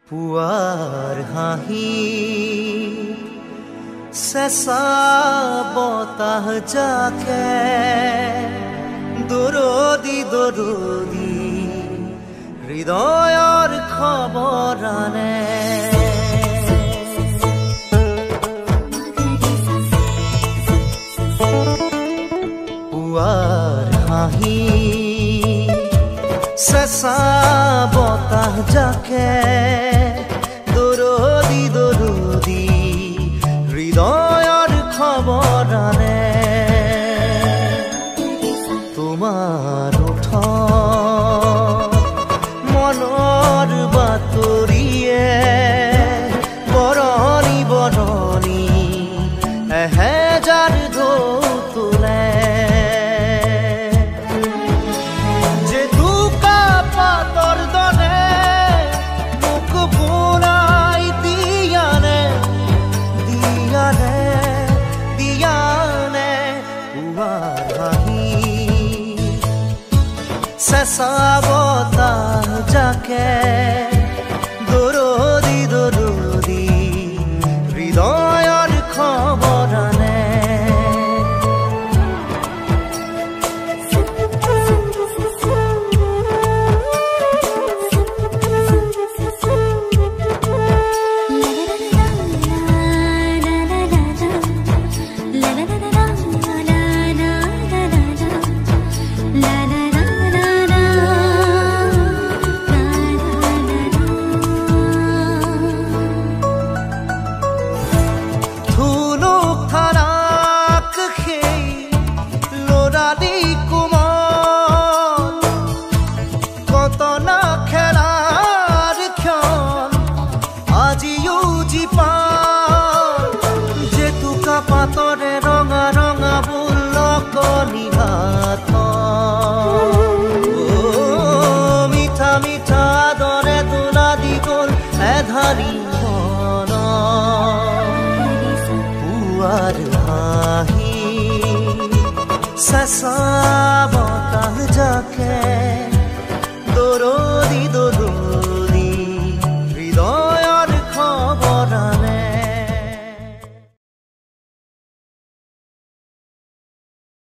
পুৱাৰ হাঁহি চেঁচা বতাহ জাকে দৰদি দৰদি হৃদয়ৰ খবৰ আনে। পুৱাৰ হাঁহি চেঁচা বতাহ জাকে দৰদি দৰদি হৃদয়ৰ খবৰ আনে। তোমাৰ মনৰ বাতৰিয়ে বৰণি বৰণি এহেজাৰ ঢৌ তোলে। জেতুকা পাতৰ দৰে মোক বুৰাই দিয়ানে দিয়ানে দিয়ানে। পুৱাৰ হাঁহি চেঁচা বতাহ জাকে দৰদি দৰদি হৃদয়ৰ খবৰ আনে। জেতুকা পাতৰে ৰঙা ৰঙা বুলকনি হাত মিঠা মিঠা দৰে তোলা দি গ'ল এধাৰি মন। পুৱাৰ হাঁহি চেঁচা বতাহ জাকে দৰ